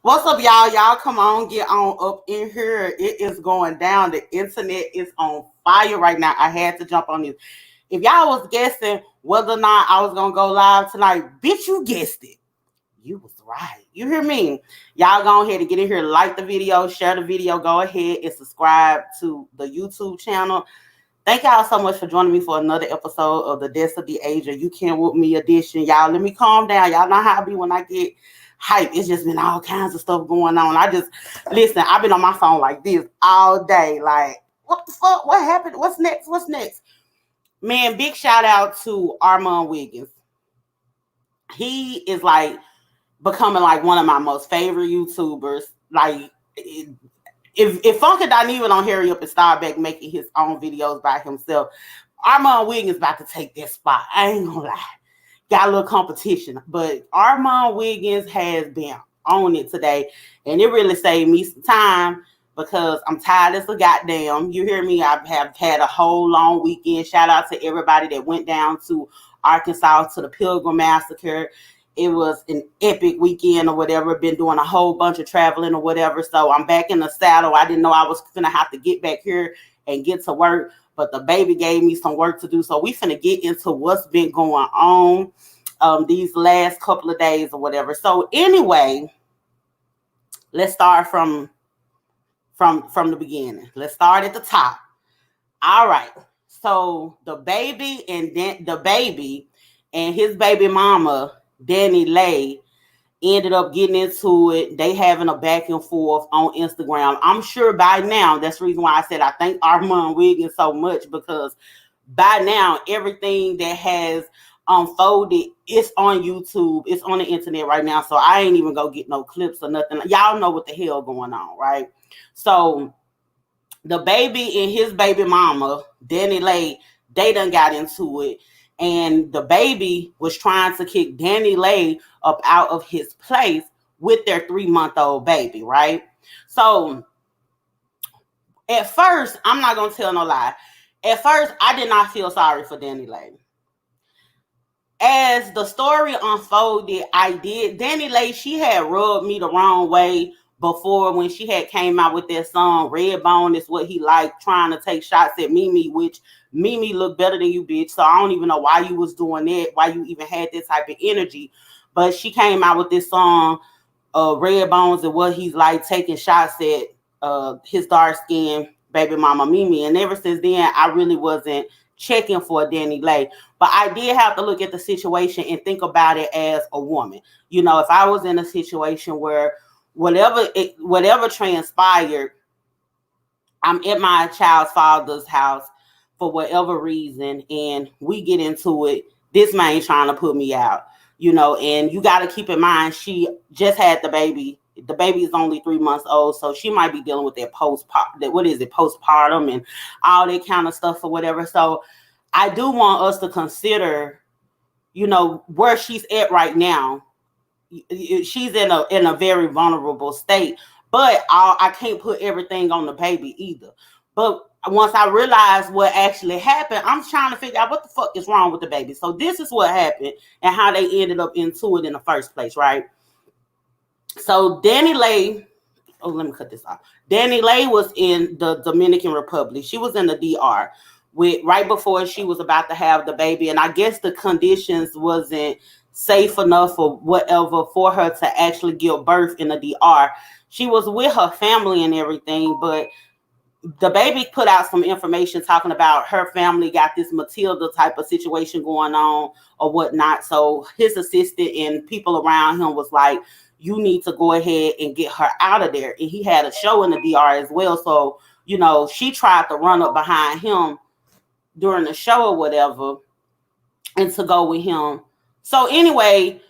What's up, y'all? Y'all come on, get on up in here. It is going down. The internet is on fire right now. I had to jump on this. If y'all was guessing whether or not I was gonna go live tonight, bitch, you guessed it. You was right. You hear me? Y'all go ahead and get in here, like the video, share the video, go ahead and subscribe to the YouTube channel. Thank y'all so much for joining me for another episode of the Death of the Age, or You Can't Whoop Me edition. Y'all, let me calm down. Y'all know how I be when I get hype. It's just been all kinds of stuff going on. Listen, I've been on my phone like this all day. Like, what the fuck? What happened? What's next? What's next? Man, big shout out to Armand Wiggins. He is like becoming like one of my most favorite YouTubers. Like, if Funk don't even on hurry up and start back making his own videos by himself, Armand Wiggins about to take that spot. I ain't gonna lie. Got a little competition, but Armand Wiggins has been on it today, and it really saved me some time because I'm tired as a goddamn. You hear me? I have had a whole long weekend. Shout out to everybody that went down to Arkansas to the Pilgrim Massacre. It was an epic weekend or whatever. Been doing a whole bunch of traveling or whatever. So I'm back in the saddle. I didn't know I was gonna have to get back here and get to work, but the baby gave me some work to do. So we finna get into what's been going on these last couple of days or whatever. So anyway, let's start from the beginning. Let's start at the top. All right. So the baby and his baby mama, DaniLeigh, ended up getting into it. They having a back and forth on Instagram. I'm sure by now, that's the reason why I said I thank Armand Wiggins so much, because by now everything that has unfolded, it's on YouTube, it's on the internet right now. So I ain't even go get no clips or nothing. Y'all know what the hell going on, right? So the baby and his baby mama, DaniLeigh, they done got into it. And the baby was trying to kick DaniLeigh up out of his place with their 3-month-old baby, right? So at first, I'm not going to tell no lie. At first, I did not feel sorry for DaniLeigh. As the story unfolded, I did. DaniLeigh, she had rubbed me the wrong way before when she had came out with that song, Redbone is what he liked, trying to take shots at Mimi, which Mimi looked better than you, bitch. So I don't even know why you was doing that, why you even had this type of energy. But she came out with this song, Red Bones, and what he's like, taking shots at his dark skin baby mama Mimi. And ever since then, I really wasn't checking for DaniLeigh. But I did have to look at the situation and think about it as a woman. You know, if I was in a situation where whatever transpired, I'm at my child's father's house for whatever reason, and we get into it, this man trying to put me out, you know. And you got to keep in mind, she just had the baby. The baby is only 3 months old, so she might be dealing with that postpartum and all that kind of stuff or whatever. So I do want us to consider, you know, where she's at right now. She's in a very vulnerable state, but I can't put everything on the baby either. But once I realized what actually happened, I'm trying to figure out what the fuck is wrong with the baby. So this is what happened and how they ended up into it in the first place, right? So DaniLeigh, let me cut this off. DaniLeigh was in the Dominican Republic. She was in the DR right before she was about to have the baby, and I guess the conditions wasn't safe enough or whatever for her to actually give birth in the DR. She was with her family and everything, but the baby put out some information talking about her family got this Matilda type of situation going on or whatnot. So his assistant and people around him was like, you need to go ahead and get her out of there. And he had a show in the DR as well. So, you know, she tried to run up behind him during the show or whatever and to go with him. So anyway,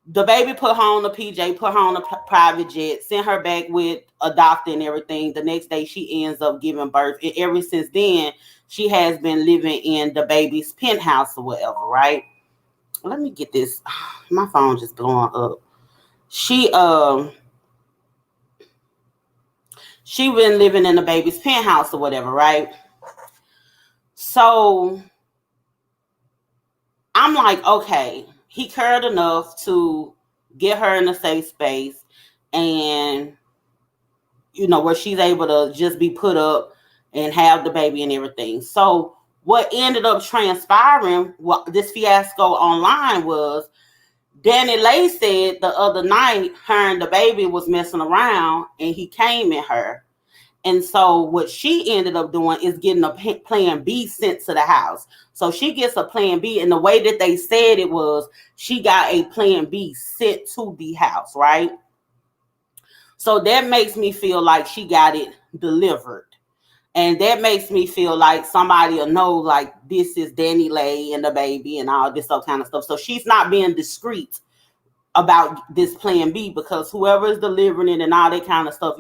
the baby put her on the PJ, put her on a private jet, sent her back with a doctor and everything. The next day she ends up giving birth. And ever since then, she has been living in the baby's penthouse or whatever, right? Let me get this. My phone just blowing up. She been living in the baby's penthouse or whatever, right? So I'm like, okay, he cared enough to get her in a safe space and where she's able to just be put up and have the baby and everything. So what ended up transpiring, this fiasco online, was DaniLeigh said the other night her and the baby was messing around and he came at her. And so what she ended up doing is getting a plan B sent to the house. So she gets a plan B, and the way that they said it was she got a plan B sent to the house, right? So that makes me feel like she got it delivered. And that makes me feel like somebody will know, like, this is DaniLeigh and the baby and all this other kind of stuff. So she's not being discreet about this plan B, because whoever is delivering it and all that kind of stuff,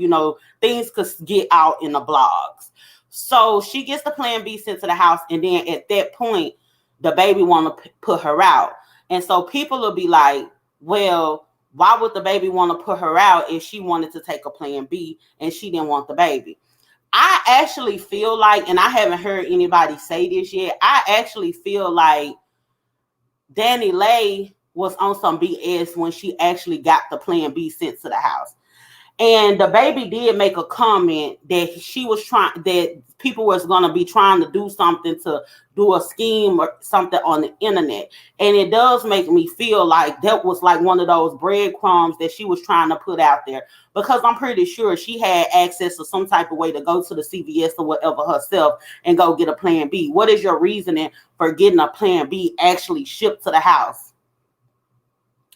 things could get out in the blogs. So she gets the plan B sent to the house, and then at that point, the baby want to put her out. And so people will be like, well, why would the baby want to put her out if she wanted to take a plan B and she didn't want the baby? I actually feel like, and I haven't heard anybody say this yet, I actually feel like DaniLeigh was on some BS when she actually got the plan B sent to the house. And the baby did make a comment that that people was going to be trying to do something, to do a scheme or something on the internet. And it does make me feel like that was like one of those breadcrumbs that she was trying to put out there, because I'm pretty sure she had access to some type of way to go to the CVS or whatever herself and go get a plan B. What is your reasoning for getting a plan B actually shipped to the house?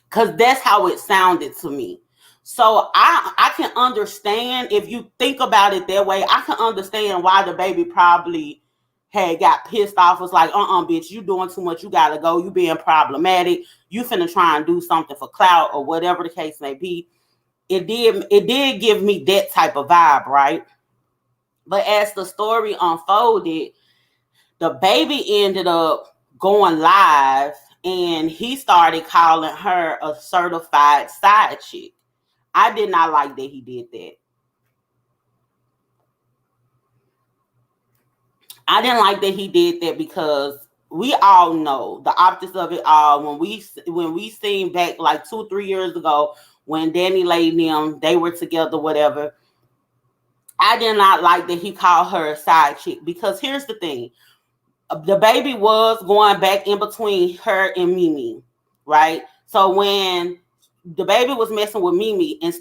Because that's how it sounded to me. So I can understand, if you think about it that way, I can understand why the baby probably had got pissed off. Was like, bitch, you doing too much. You got to go. You being problematic. You finna try and do something for clout or whatever the case may be. It did give me that type of vibe, right? But as the story unfolded, the baby ended up going live, and he started calling her a certified side chick. I did not like that he did that. I didn't like that he did that, because we all know the optics of it all. When we seen back like 2-3 years ago, when DaniLeigh and them, they were together, whatever, I did not like that he called her a side chick, because here's the thing. The baby was going back in between her and Mimi, right? So when the baby was messing with Mimi and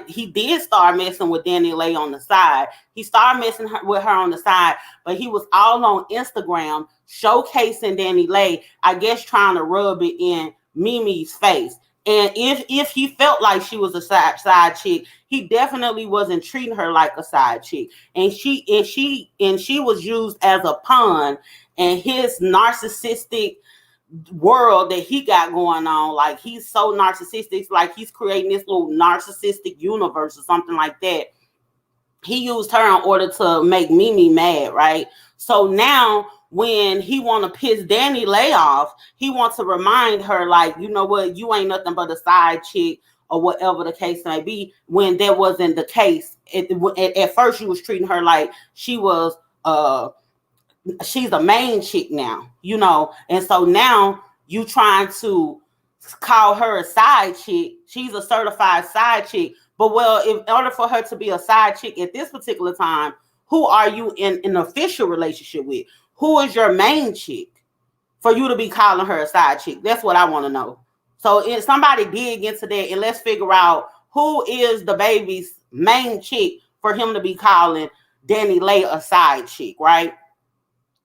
he did start messing with DaniLeigh on the side. He started messing with her on the side, but he was all on Instagram showcasing DaniLeigh, I guess trying to rub it in Mimi's face. And if he felt like she was a side chick, he definitely wasn't treating her like a side chick. And she was used as a pawn, and his narcissistic world that he got going on, like he's so narcissistic, like he's creating this little narcissistic universe or something like that. He used her in order to make Mimi mad, right? So now when he want to piss DaniLeigh off, he wants to remind her, like, you know what, you ain't nothing but a side chick or whatever the case may be, when that wasn't the case. At first, you was treating her like she was she's a main chick now, and so now you trying to call her a side chick. She's a certified side chick. But well, in order for her to be a side chick at this particular time, who are you in an official relationship with? Who is your main chick for you to be calling her a side chick? That's what I want to know. So if somebody dig into that, and let's figure out who is the baby's main chick for him to be calling DaniLeigh a side chick, right?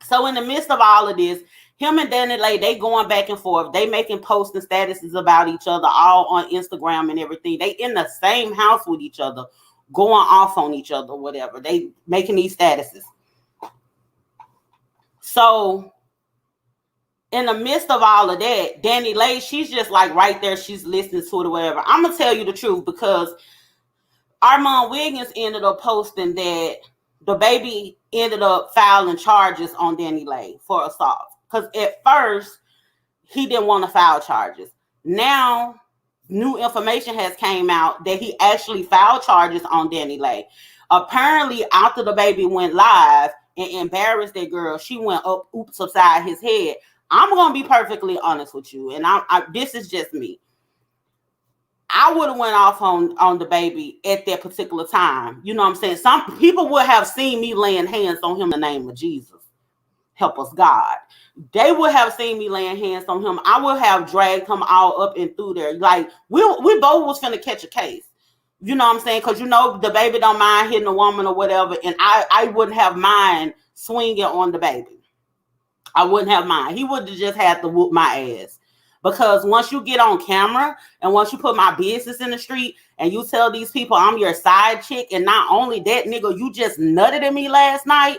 So in the midst of all of this, him and DaniLeigh, they going back and forth. They making posts and statuses about each other, all on Instagram and everything. They in the same house with each other, going off on each other, whatever. They making these statuses. So in the midst of all of that, DaniLeigh, she's just like right there. She's listening to it or whatever. I'm going to tell you the truth, because Armand Wiggins ended up posting that the baby ended up filing charges on DaniLeigh for assault. Because at first, he didn't want to file charges. Now, new information has came out that he actually filed charges on DaniLeigh. Apparently, after the baby went live and embarrassed that girl, she went oops upside his head. I'm going to be perfectly honest with you, and this is just me. I would have went off on the baby at that particular time. You know what I'm saying? Some people would have seen me laying hands on him in the name of Jesus. Help us, God. They would have seen me laying hands on him. I would have dragged him all up and through there. Like, we both was finna catch a case. You know what I'm saying? Because, you know, the baby don't mind hitting a woman or whatever. And I wouldn't have mind swinging on the baby. I wouldn't have mind. He would have just had to whoop my ass. Because once you get on camera and once you put my business in the street and you tell these people I'm your side chick, and not only that, nigga, you just nutted at me last night,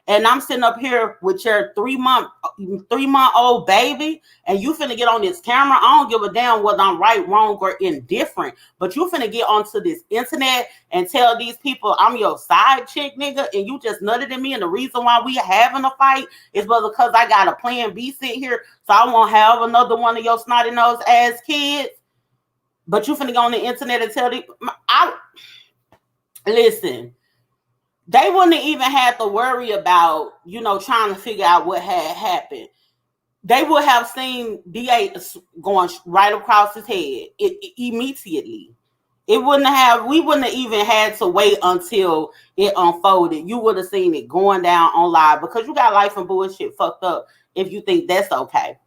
and I'm sitting up here with your 3-month-old baby, and you finna get on this camera. I don't give a damn whether I'm right, wrong, or indifferent, but you finna get onto this internet and tell these people I'm your side chick, nigga, and you just nutted at me, and the reason why we having a fight is because I got a plan B sit here, so I won't have another one of your snotty nose ass kids. But you finna go on the internet and tell these, listen, they wouldn't even have to worry about, you know, trying to figure out what had happened. They would have seen DA going right across his head immediately. We wouldn't have even had to wait until it unfolded. You would have seen it going down on live, because you got life and bullshit fucked up if you think that's okay.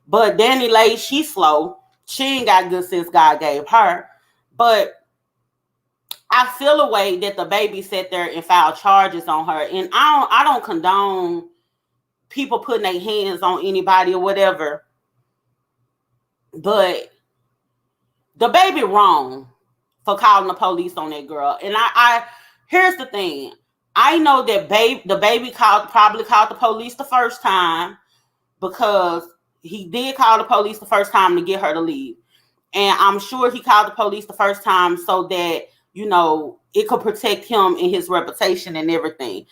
But DaniLeigh, she's slow. She ain't got good sense God gave her. But I feel a way that the baby sat there and filed charges on her. And I don't condone people putting their hands on anybody or whatever. But the baby wrong for calling the police on that girl. And I here's the thing. I know that the baby probably called the police the first time, because he did call the police the first time to get her to leave. And I'm sure he called the police the first time so that, you know, it could protect him and his reputation and everything.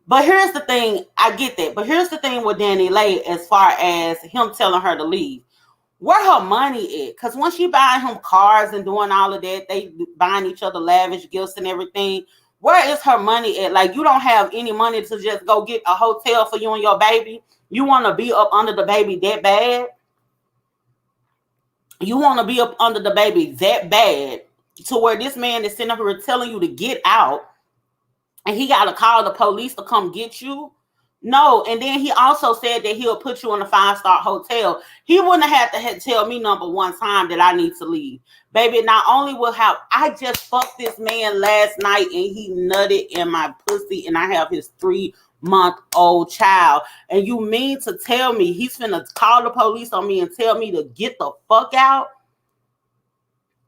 But here's the thing. I get that. But here's the thing with DaniLeigh, as far as him telling her to leave. Where her money at? Because when she buying him cars and doing all of that, they buying each other lavish gifts and everything. Where is her money at? Like, you don't have any money to just go get a hotel for you and your baby. You want to be up under the baby that bad? You want to be up under the baby that bad to where this man is sitting up here telling you to get out, and he got to call the police to come get you? No. And then he also said that he'll put you in a 5-star hotel. He wouldn't have had to tell me number one time that I need to leave. Baby, not only will I just fucked this man last night and he nutted in my pussy, and I have his 3-month-old child. And you mean to tell me he's finna call the police on me and tell me to get the fuck out?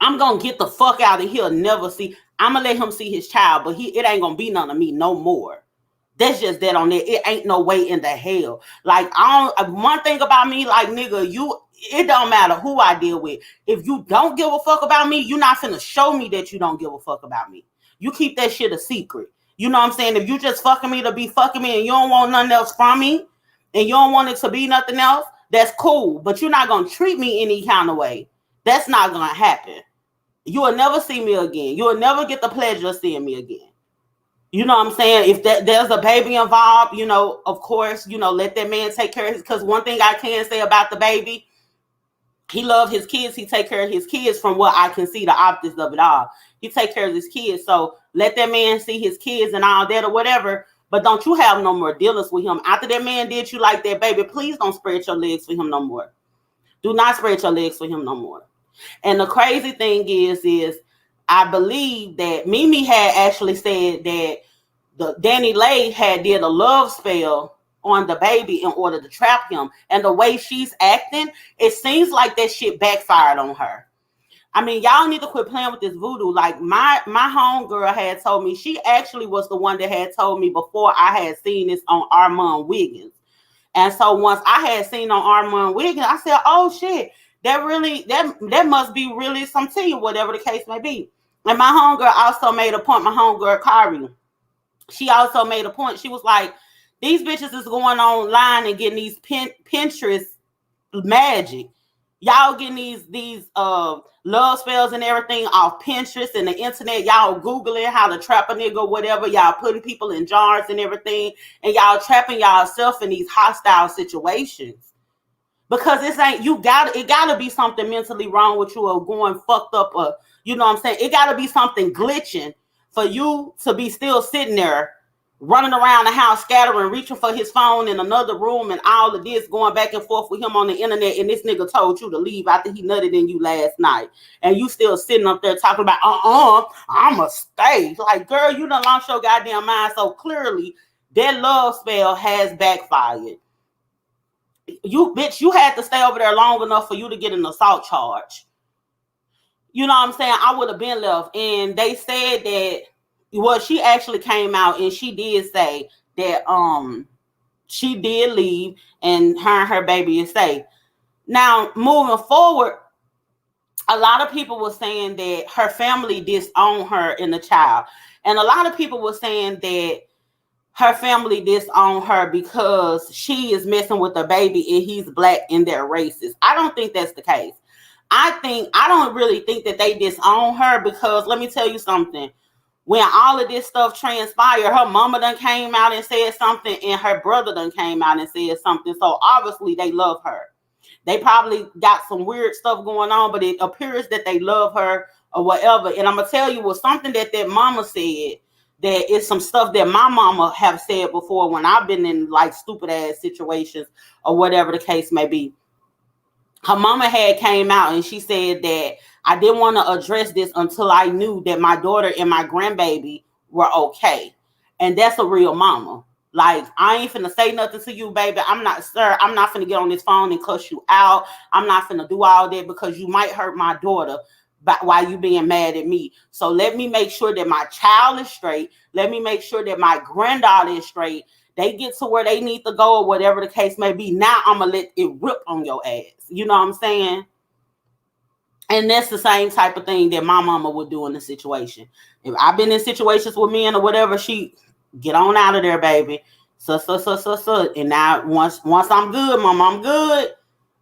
I'm gonna get the fuck out, and he'll never see. I'm gonna let him see his child, but it ain't gonna be none of me no more. That's just that on there. It ain't no way in the hell. Like, one thing about me, like, nigga, it don't matter who I deal with. If you don't give a fuck about me, you're not finna show me that you don't give a fuck about me. You keep that shit a secret. You know what I'm saying? If you just fucking me to be fucking me and you don't want nothing else from me, and you don't want it to be nothing else, that's cool. But you're not gonna treat me any kind of way. That's not gonna happen. You will never see me again. You will never get the pleasure of seeing me again. You know what I'm saying? If there's a baby involved, you know, of course, you know, let that man take care of his, because one thing I can say about the baby, he loves his kids. He take care of his kids, from what I can see, the optics of it all. He take care of his kids. So let that man see his kids and all that or whatever. But don't you have no more dealings with him. After that man did you like that, baby, please don't spread your legs for him no more. Do not spread your legs for him no more. And the crazy thing is I believe that Mimi had actually said that the DaniLeigh had did a love spell on the baby in order to trap him. And the way she's acting, it seems like that shit backfired on her. I mean, y'all need to quit playing with this voodoo. Like, my homegirl had told me, she actually was the one that had told me before I had seen this on Armand Wiggins. And so once I had seen on Armand Wiggins, I said, oh shit, that must be really some tea, whatever the case may be. And my homegirl also made a point, my homegirl Kari, she also made a point. She was like, these bitches is going online and getting these Pinterest magic. Y'all getting these love spells and everything off Pinterest and the internet. Y'all Googling how to trap a nigga, whatever. Y'all putting people in jars and everything. And y'all trapping y'allself in these hostile situations. Because it gotta be something mentally wrong with you or going fucked up, or you know what I'm saying? It gotta be something glitching for you to be still sitting there running around the house scattering, reaching for his phone in another room and all of this, going back and forth with him on the internet, and this nigga told you to leave after he nutted in you last night. And you still sitting up there talking about, I'ma stay. Like, girl, you done lost your goddamn mind. So clearly that love spell has backfired. You had to stay over there long enough for you to get an assault charge. You know what I'm saying? I would have been left. And they said that, well, she actually came out and she did say that she did leave and her baby is safe. Now, moving forward, a lot of people were saying that her family disowned her and the child. And a lot of people were saying that her family disowned her because she is messing with the baby and he's black and they're racist. I don't think that's the case. I don't really think that they disown her, because let me tell you something. When all of this stuff transpired, her mama done came out and said something, and her brother done came out and said something. So obviously they love her. They probably got some weird stuff going on, but it appears that they love her or whatever. And I'm going to tell you what something that mama said, that is some stuff that my mama have said before when I've been in like stupid ass situations or whatever the case may be. Her mama had came out and she said that I didn't want to address this until I knew that my daughter and my grandbaby were okay. And that's a real mama. Like, I ain't finna say nothing to you, baby. I'm not finna get on this phone and cuss you out. I'm not finna do all that because you might hurt my daughter while you being mad at me. So let me make sure that my child is straight. Let me make sure that my granddaughter is straight. They get to where they need to go or whatever the case may be. Now I'm going to let it rip on your ass. You know what I'm saying? And that's the same type of thing that my mama would do in the situation. If I've been in situations with men or whatever, she get on out of there, baby. So. And now once I'm good, mama, I'm good.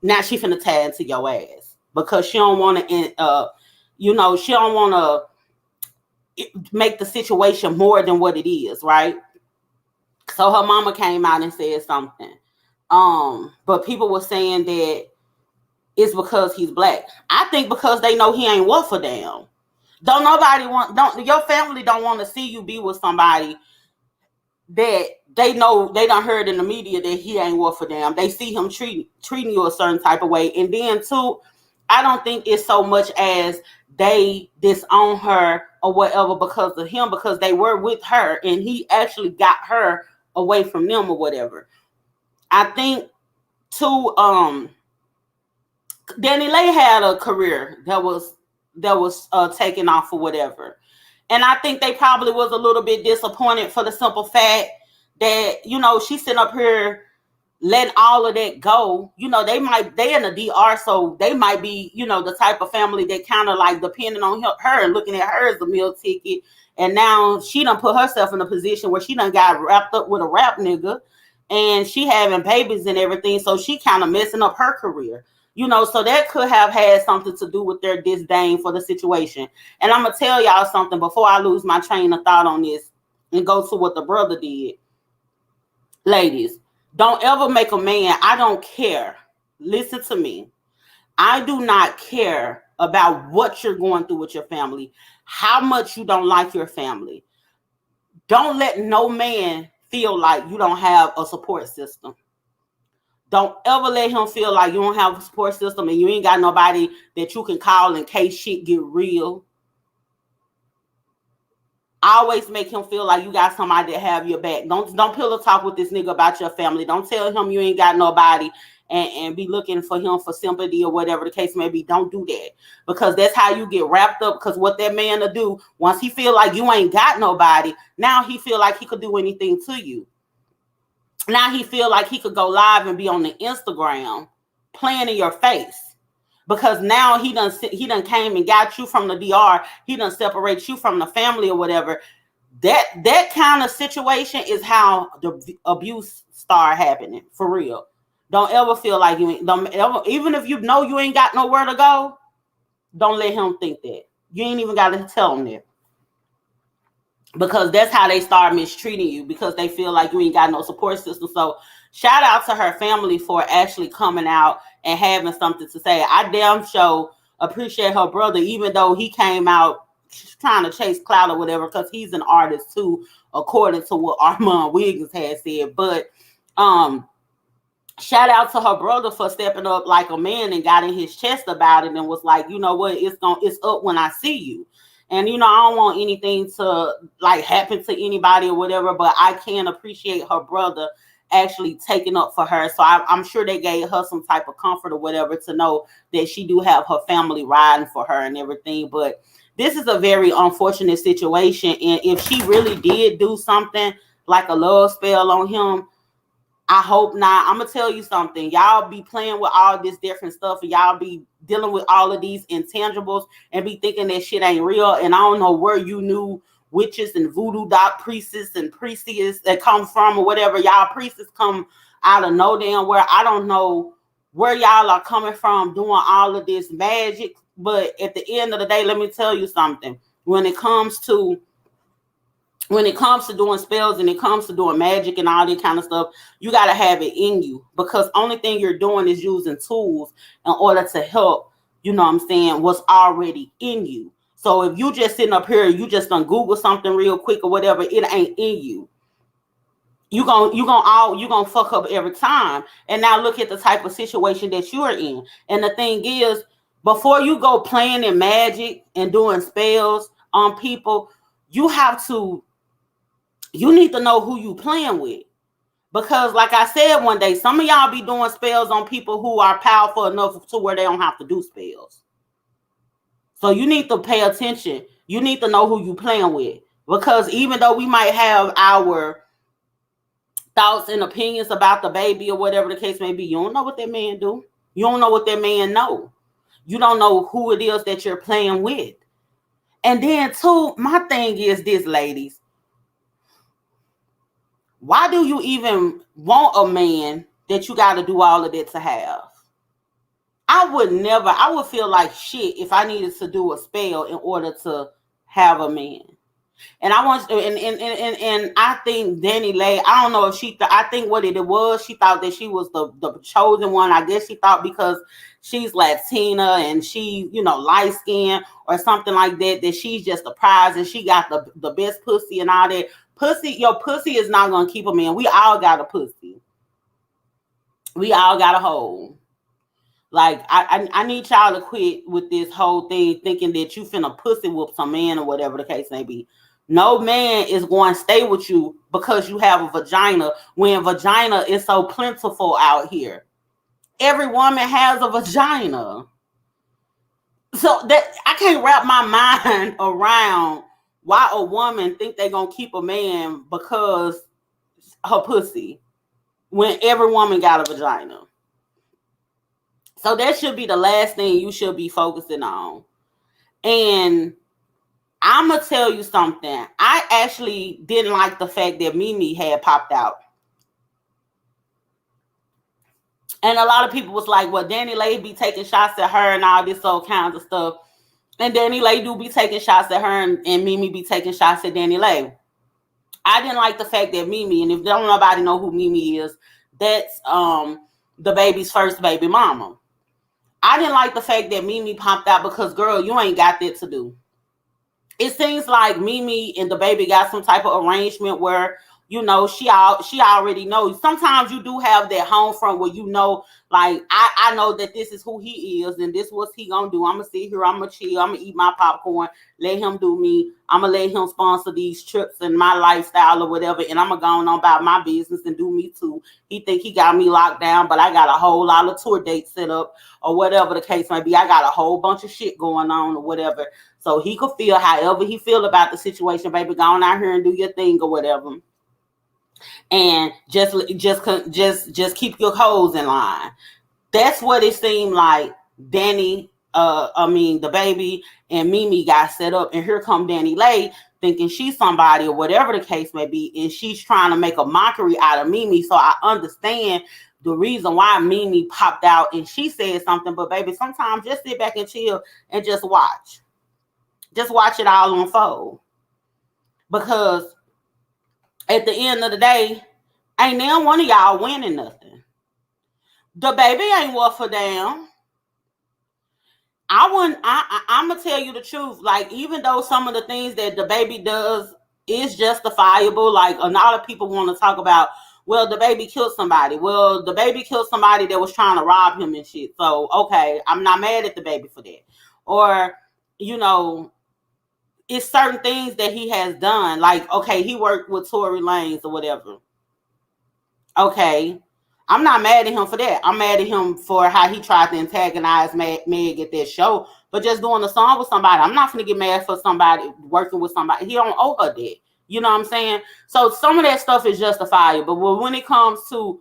Now she finna tie into your ass because she don't want to, she don't want to make the situation more than what it is, right? So her mama came out and said something. But people were saying that it's because he's black. I think because they know he ain't worth a damn. Your family don't want to see you be with somebody that they know they done heard in the media that he ain't worth a damn. They see him treating you a certain type of way. And then too, I don't think it's so much as they disown her or whatever because of him, because they were with her and he actually got her away from them or whatever. I think too, DaniLeigh had a career that was taken off or whatever. And I think they probably was a little bit disappointed for the simple fact that, she's sitting up here letting all of that go. They in the DR, so they might be, the type of family that kind of like depending on her and looking at her as a meal ticket. And now she done put herself in a position where she done got wrapped up with a rap nigga and she having babies and everything. So she kind of messing up her career. So that could have had something to do with their disdain for the situation. And I'm going to tell y'all something before I lose my train of thought on this and go to what the brother did. Ladies, don't ever make a man, I don't care. Listen to me. I do not care about what you're going through with your family, how much you don't like your family. Don't let no man feel like you don't have a support system. Don't ever let him feel like you don't have a support system and you ain't got nobody that you can call in case shit get real. Always make him feel like you got somebody that have your back. Don't pillow talk with this nigga about your family. Don't tell him you ain't got nobody and be looking for him for sympathy or whatever the case may be. Don't do that, because that's how you get wrapped up. Because what that man will do, once he feel like you ain't got nobody, now he feel like he could do anything to you. Now he feel like he could go live and be on the Instagram playing in your face, because now he done came and got you from the DR. He done separate you from the family or whatever. That kind of situation is how the abuse start happening for real. Don't ever feel like you ain't, even if you know you ain't got nowhere to go, don't let him think that. You ain't even got to tell him that. Because that's how they start mistreating you, because they feel like you ain't got no support system. So shout out to her family for actually coming out and having something to say. I damn sure appreciate her brother, even though he came out trying to chase clout or whatever, because he's an artist too, according to what Armand Wiggins had said. But shout out to her brother for stepping up like a man and got in his chest about it and was like, you know what, it's up when I see you. And, you know, I don't want anything to like happen to anybody or whatever, but I can appreciate her brother actually taking up for her. So I'm sure they gave her some type of comfort or whatever to know that she do have her family riding for her and everything. But this is a very unfortunate situation. And if she really did do something like a love spell on him, I hope not. I'm going to tell you something. Y'all be playing with all this different stuff and y'all be dealing with all of these intangibles and be thinking that shit ain't real. And I don't know where you knew witches and voodoo doc priestess and priestess that come from or whatever. Y'all priestess come out of no damn where. I don't know where y'all are coming from doing all of this magic. But at the end of the day, let me tell you something. When it comes to doing spells and it comes to doing magic and all that kind of stuff, you got to have it in you, because only thing you're doing is using tools in order to help, you know what I'm saying, what's already in you. So if you just sitting up here, you just gonna Google something real quick or whatever, it ain't in you. You gonna fuck up every time. And now look at the type of situation that you're in. And the thing is, before you go playing in magic and doing spells on people, you need to know who you playing with. Because like I said one day, some of y'all be doing spells on people who are powerful enough to where they don't have to do spells. So you need to pay attention. You need to know who you playing with. Because even though we might have our thoughts and opinions about the baby or whatever the case may be, you don't know what that man do. You don't know what that man know. You don't know who it is that you're playing with. And then too, my thing is this, ladies. Why do you even want a man that you got to do all of that to have? I would feel like shit if I needed to do a spell in order to have a man. And I think DaniLeigh, I don't know if I think what it was, she thought that she was the chosen one. I guess she thought because she's Latina and she, you know, light skinned or something like that, that she's just a prize and she got the best pussy and all that. Your pussy is not going to keep a man. We all got a pussy. We all got a hole. Like, I need y'all to quit with this whole thing thinking that you finna pussy whoop some man or whatever the case may be. No man is going to stay with you because you have a vagina when vagina is so plentiful out here. Every woman has a vagina. So that I can't wrap my mind around why a woman think they're going to keep a man because her pussy when every woman got a vagina. So that should be the last thing you should be focusing on. And I'm going to tell you something. I actually didn't like the fact that Mimi had popped out. And a lot of people was like, well, DaniLeigh be taking shots at her and all this all kinds of stuff. And DaniLeigh do be taking shots at her and Mimi be taking shots at DaniLeigh. I didn't like the fact that Mimi, and if don't nobody know who Mimi is, that's the baby's first baby mama. I didn't like the fact that Mimi popped out because, girl, you ain't got that to do. It seems like Mimi and the baby got some type of arrangement where, you know, she already knows. Sometimes you do have that home front where you know, like, I know that this is who he is and this what he gonna do. I'm gonna sit here, I'm gonna chill, I'm gonna eat my popcorn, let him do me. I'm gonna let him sponsor these trips and my lifestyle or whatever, and I'm gonna go on about my business and do me too. He think he got me locked down, but I got a whole lot of tour dates set up or whatever the case may be. I got a whole bunch of shit going on or whatever. So he could feel however he feel about the situation, baby. Go on out here and do your thing or whatever. And just keep your hoes in line. That's what it seemed like the baby and Mimi got set up. And here come DaniLeigh thinking she's somebody or whatever the case may be. And she's trying to make a mockery out of Mimi. So I understand the reason why Mimi popped out and she said something. But baby, sometimes just sit back and chill and just watch. Just watch it all unfold. Because at the end of the day, ain't now one of y'all winning nothing. The baby ain't worth a damn. I'm gonna tell you the truth. Like, even though some of the things that the baby does is justifiable, like a lot of people want to talk about, well, the baby killed somebody. Well, the baby killed somebody that was trying to rob him and shit. So, okay, I'm not mad at the baby for that. Or, you know, it's certain things that he has done. Like, okay, he worked with Tory Lanez or whatever. Okay, I'm not mad at him for that. I'm mad at him for how he tried to antagonize Meg at that show. But just doing a song with somebody, I'm not going to get mad for somebody working with somebody. He don't owe her that. You know what I'm saying? So some of that stuff is justifiable. But when it comes to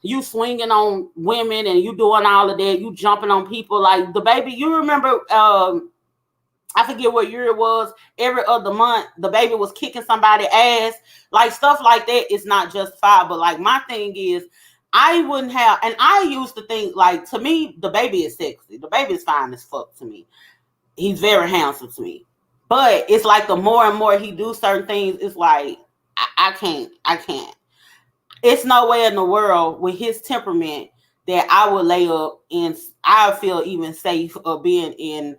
you swinging on women and you doing all of that, you jumping on people, like the baby, you remember I forget what year it was. Every other month, the baby was kicking somebody's ass. Like, stuff like that is not justifiable. Like, my thing is, I wouldn't have, and I used to think, like, to me, the baby is sexy. The baby is fine as fuck to me. He's very handsome to me. But it's like the more and more he do certain things, it's like, I can't. It's no way in the world with his temperament that I would lay up and I feel even safe of being in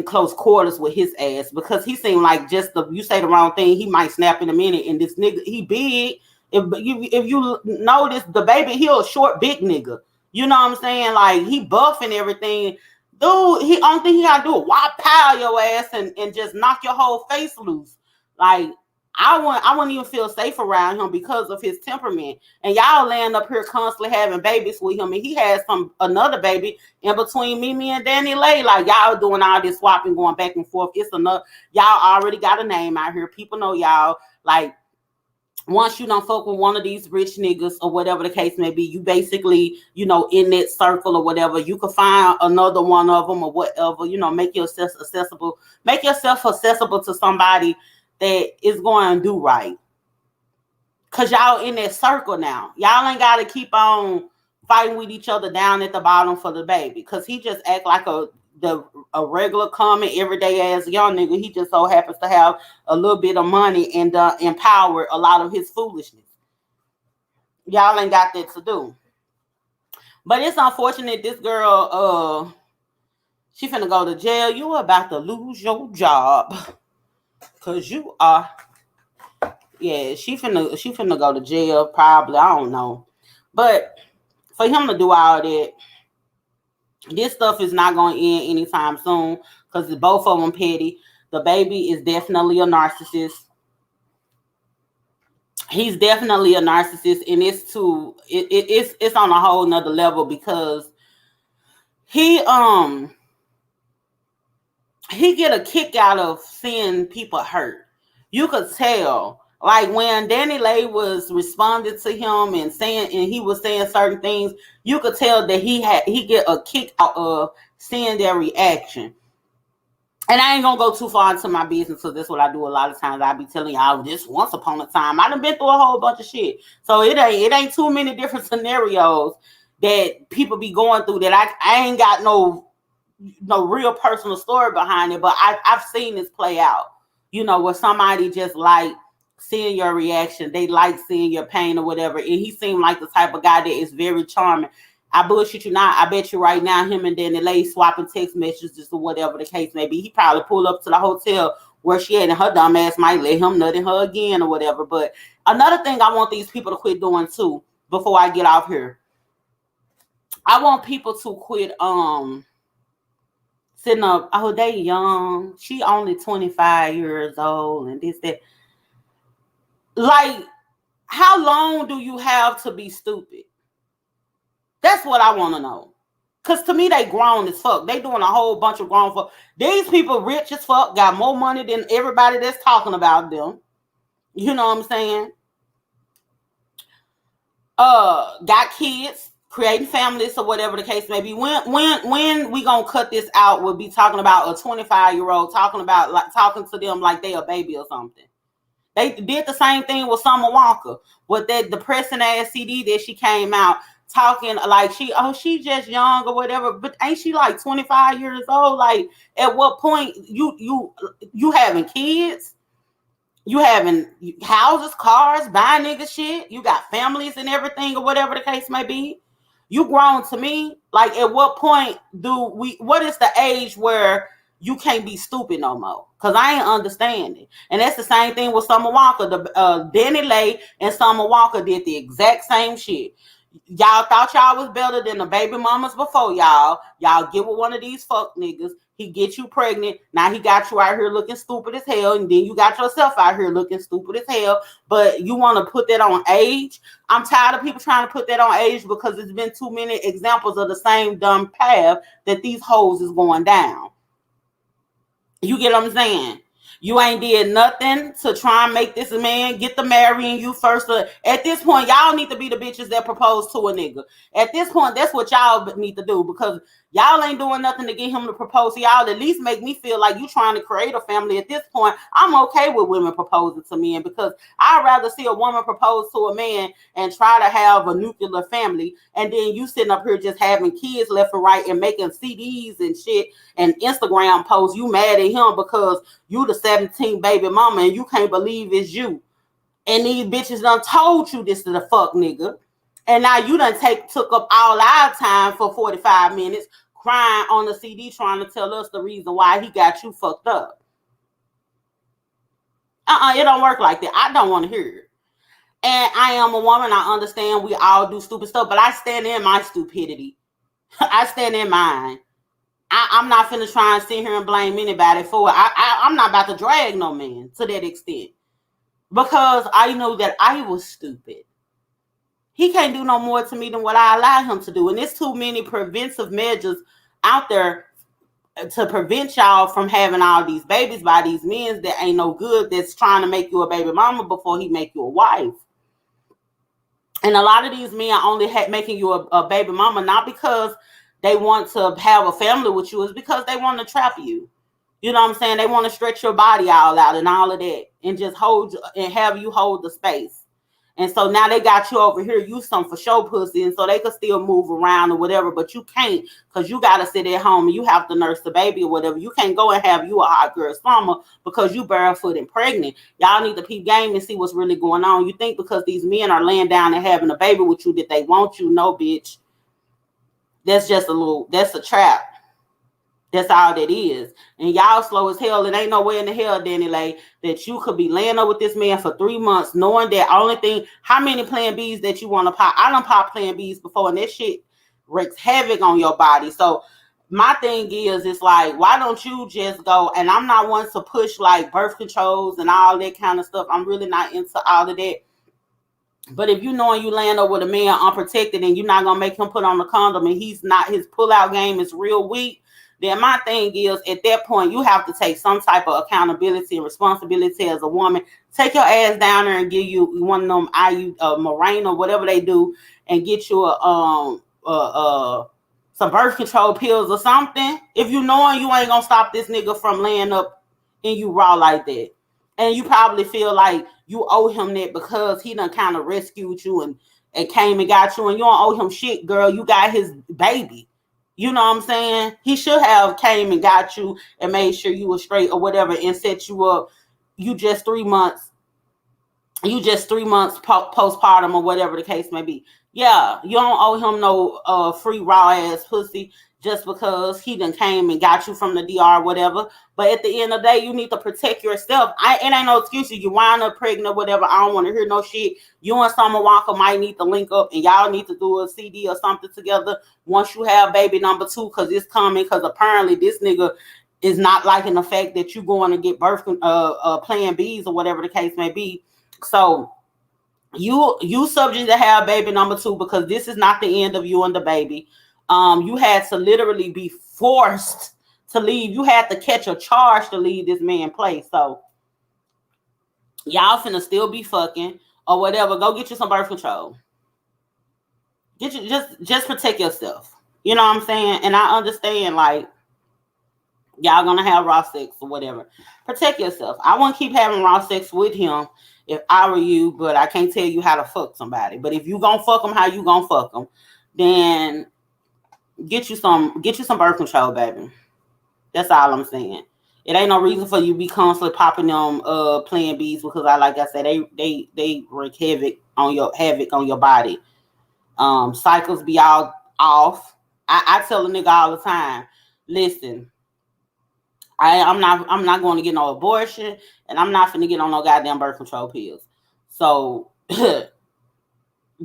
close quarters with his ass, because he seemed like you say the wrong thing, he might snap in a minute. And this nigga, he big. If you notice, the baby, he a short, big nigga. You know what I'm saying? Like, he buff and everything. Dude, only thing he gotta do is pile your ass and just knock your whole face loose. Like, I wouldn't even feel safe around him because of his temperament. And y'all laying up here constantly having babies with him, and he has another baby in between Mimi and DaniLeigh. Like, y'all doing all this swapping, going back and forth. It's enough. Y'all already got a name out here. People know y'all. Like, once you don't fuck with one of these rich niggas or whatever the case may be, you basically, in that circle or whatever, you can find another one of them or whatever, make yourself accessible. Make yourself accessible to somebody that is going to do right. Because y'all in that circle now. Y'all ain't got to keep on fighting with each other down at the bottom for the baby. Because he just act like a regular, common, everyday ass young nigga. He just so happens to have a little bit of money and empower a lot of his foolishness. Y'all ain't got that to do. But it's unfortunate this girl, she finna go to jail. You about to lose your job. Cause you are, yeah, she finna go to jail probably. I don't know, but for him to do all that, this stuff is not going to end anytime soon. Cause both of them petty. The baby is definitely a narcissist. He's definitely a narcissist, and it's on a whole nother level because he get a kick out of seeing people hurt. You could tell, like when DaniLeigh was responding to him and he was saying certain things, you could tell that he get a kick out of seeing their reaction. And I ain't gonna go too far into my business, because that's what I do a lot of times. I be telling y'all this once upon a time. I done been through a whole bunch of shit, so it ain't too many different scenarios that people be going through that I ain't got no real personal story behind it, but I've seen this play out, where somebody just like seeing your reaction, they like seeing your pain or whatever, and he seemed like the type of guy that is very charming. I bullshit you not, I bet you right now him and DaniLeigh swapping text messages or whatever the case may be. He probably pulled up to the hotel where she at, and her dumb ass might let him nut in her again or whatever. But another thing I want these people to quit doing too, before I get off here, I want people to quit sitting up, oh, they young, she only 25 years old and this, that. Like, how long do you have to be stupid? That's what I want to know. Because to me, they grown as fuck. They doing a whole bunch of grown fuck. These people rich as fuck, got more money than everybody that's talking about them. You know what I'm saying? Got kids, creating families or whatever the case may be. When we gonna cut this out, we'll be talking about a 25-year-old talking to them like they a baby or something. They did the same thing with Summer Walker with that depressing ass CD that she came out talking like she just young or whatever, but ain't she like 25 years old? Like, at what point you having kids? You having houses, cars, buying nigga shit. You got families and everything or whatever the case may be. You grown to me. Like, at what point what is the age where you can't be stupid no more? Because I ain't understanding. And that's the same thing with Summer Walker. DaniLeigh and Summer Walker did the exact same shit. Y'all thought y'all was better than the baby mamas before y'all. Y'all get with one of these fuck niggas. He get you pregnant. Now he got you out here looking stupid as hell. And then you got yourself out here looking stupid as hell. But you want to put that on age? I'm tired of people trying to put that on age because it's been too many examples of the same dumb path that these hoes is going down. You get what I'm saying? You ain't did nothing to try and make this man get to marrying you first. At this point, y'all need to be the bitches that propose to a nigga. At this point, that's what y'all need to do, because y'all ain't doing nothing to get him to propose to y'all. At least make me feel like you trying to create a family. At this point, I'm okay with women proposing to men, because I'd rather see a woman propose to a man and try to have a nuclear family, and then you sitting up here just having kids left and right and making CDs and shit and Instagram posts. You mad at him because you the 17 baby mama and you can't believe it's you. And these bitches done told you this is the fuck nigga. And now you done took up all our time for 45 minutes crying on the CD trying to tell us the reason why he got you fucked up. It don't work like that. I don't want to hear it. And I am a woman. I understand we all do stupid stuff, but I stand in my stupidity. I stand in mine. I'm not finna try and sit here and blame anybody for it. I'm not about to drag no man to that extent, because I know that I was stupid. He can't do no more to me than what I allow him to do. And there's too many preventive measures out there to prevent y'all from having all these babies by these men that ain't no good, that's trying to make you a baby mama before he make you a wife. And a lot of these men are only making you a baby mama not because they want to have a family with you, is because they want to trap you. You know what I'm saying? They want to stretch your body all out and all of that, and just hold and have you hold the space. And so now they got you over here, you some for show pussy, and so they could still move around or whatever, but you can't, because you got to sit at home and you have to nurse the baby or whatever. You can't go and have you a hot girl summer because you barefoot and pregnant. Y'all need to peep game and see what's really going on. You think because these men are laying down and having a baby with you that they want you? No, bitch. That's just that's a trap. That's all that is. And y'all slow as hell. It ain't no way in the hell, DaniLeigh, that you could be laying up with this man for 3 months, knowing that only thing, how many Plan Bs that you want to pop? I done pop Plan Bs before, and that shit wreaks havoc on your body. So my thing is, it's like, why don't you just go? And I'm not one to push like birth controls and all that kind of stuff. I'm really not into all of that. But if you know you land up with a man unprotected and you're not going to make him put on the condom, and his pullout game is real weak, then my thing is, at that point, you have to take some type of accountability and responsibility as a woman. Take your ass down there and give you one of them Moraine or whatever they do, and get you some birth control pills or something. If you knowing you ain't gonna stop this nigga from laying up in you raw like that, and you probably feel like you owe him that because he done kind of rescued you and came and got you, and you don't owe him shit, girl. You got his baby. You know what I'm saying? He should have came and got you and made sure you were straight or whatever and set you up. You just 3 months postpartum or whatever the case may be. Yeah, you don't owe him no free raw ass pussy just because he done came and got you from the DR or whatever. But at the end of the day, you need to protect yourself. It ain't no excuses. You wind up pregnant or whatever. I don't want to hear no shit. You and Summer Walker might need to link up, and y'all need to do a CD or something together once you have baby number 2, because it's coming. Because apparently this nigga is not liking the fact that you going to get birth Plan Bs or whatever the case may be. So you subject to have baby number 2, because this is not the end of you and the baby. You had to literally be forced to leave. You had to catch a charge to leave this man place. So y'all finna still be fucking or whatever. Go get you some birth control. Get you just protect yourself. You know what I'm saying? And I understand, like, y'all gonna have raw sex or whatever. Protect yourself. I wouldn't keep having raw sex with him if I were you, but I can't tell you how to fuck somebody. But if you gonna fuck them how you gonna fuck them, then get you some birth control, baby. That's all I'm saying. It ain't no reason for you to be constantly popping them Plan Bs, because like I said, they wreak havoc on your body. Cycles be all off. I tell a nigga all the time, listen, I'm not going to get no abortion, and I'm not finna get on no goddamn birth control pills. So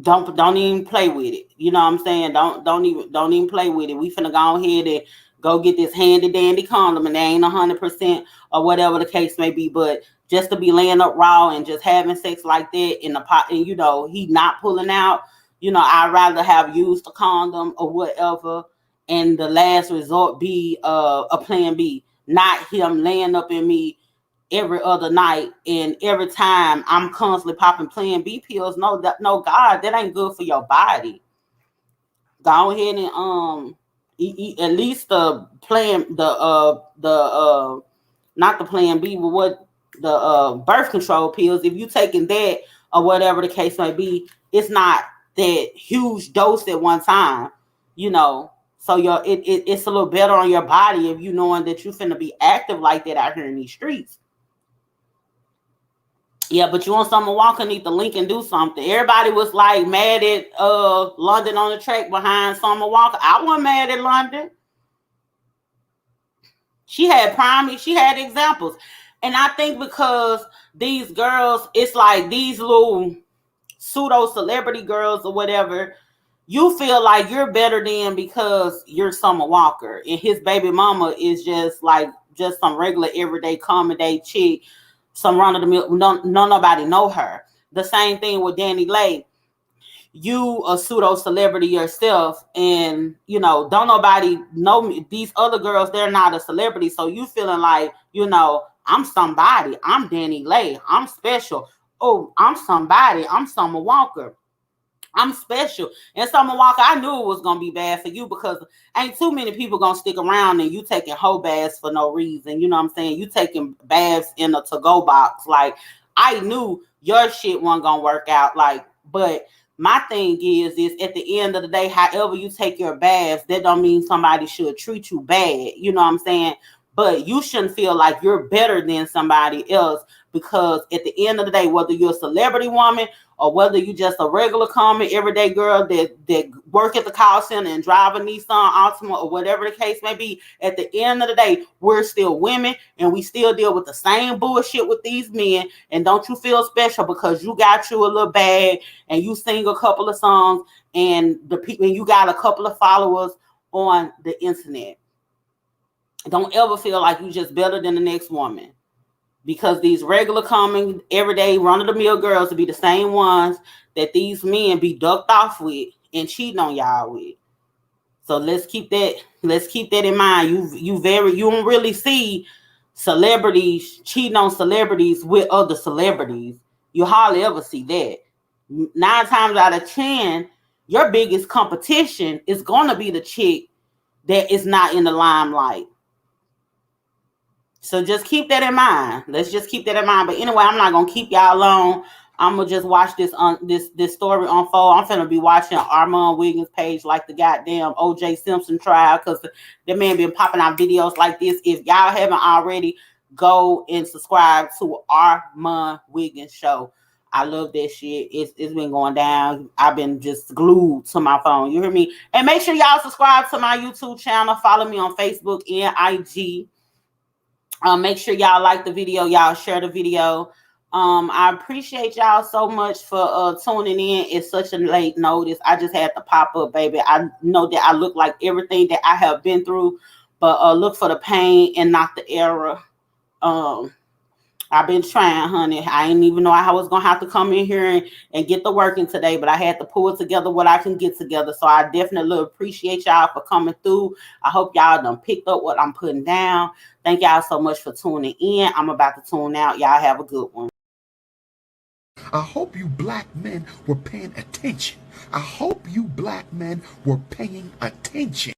don't even play with it. You know what I'm saying? Don't even play with it. We finna go ahead and go get this handy dandy condom, and they ain't 100% or whatever the case may be. But just to be laying up raw and just having sex like that in the pot, and he not pulling out. I'd rather have used a condom or whatever, and the last resort be a plan B, not him laying up in me every other night, and every time I'm constantly popping plan B pills. No, God, that ain't good for your body. Go ahead and at least the plan, not the plan B, but what the birth control pills. If you taking that or whatever the case may be, it's not that huge dose at one time. So it's a little better on your body if you knowing that you finna be active like that out here in these streets. Yeah, but you want Summer Walker need to link and do something. Everybody was like mad at London on the track behind Summer Walker. I wasn't mad at London. She had examples. And I think because these girls, it's like these little pseudo celebrity girls or whatever, you feel like you're better than because you're Summer Walker, and his baby mama is just some regular everyday common day chick, some run of the mill. Nobody know her. The same thing with DaniLeigh. You a pseudo celebrity yourself, and don't nobody know me. These other girls, they're not a celebrity, so you feeling like I'm somebody. I'm DaniLeigh. I'm special. Oh, I'm somebody. I'm Summer Walker. I'm special. And Summer Walker, I knew it was going to be bad for you because ain't too many people going to stick around and you taking whole baths for no reason. You know what I'm saying? You taking baths in a to-go box. Like, I knew your shit wasn't going to work out. But my thing is at the end of the day, however you take your baths, that don't mean somebody should treat you bad. You know what I'm saying? But you shouldn't feel like you're better than somebody else, because at the end of the day, whether you're a celebrity woman or whether you just a regular common everyday girl that work at the call center and drive a Nissan Altima or whatever the case may be, at the end of the day, we're still women and we still deal with the same bullshit with these men. And don't you feel special because you got you a little bag and you sing a couple of songs and you got a couple of followers on the internet. Don't ever feel like you just better than the next woman, because these regular common everyday run-of-the-mill girls will be the same ones that these men be ducked off with and cheating on y'all with. So let's keep that in mind. You don't really see celebrities cheating on celebrities with other celebrities. You hardly ever see that. 9 times out of 10, your biggest competition is gonna be the chick that is not in the limelight. So just keep that in mind. Let's just keep that in mind. But anyway, I'm not gonna keep y'all long. I'm gonna just watch this story unfold. I'm finna be watching Armand Wiggins' page like the goddamn O.J. Simpson trial, because the man been popping out videos like this. If y'all haven't already, go and subscribe to Armand Wiggins' show. I love that shit. It's been going down. I've been just glued to my phone. You hear me? And make sure y'all subscribe to my YouTube channel. Follow me on Facebook and IG. Make sure y'all like the video, y'all share the video. I appreciate y'all so much for tuning in. It's such a late notice. I just had to pop up, baby. I know that I look like everything that I have been through, but look for the pain and not the error. I've been trying, honey. I didn't even know I was going to have to come in here and get the working today, but I had to pull together what I can get together. So I definitely appreciate y'all for coming through. I hope y'all done picked up what I'm putting down. Thank y'all so much for tuning in. I'm about to tune out. Y'all have a good one. I hope you black men were paying attention. I hope you black men were paying attention.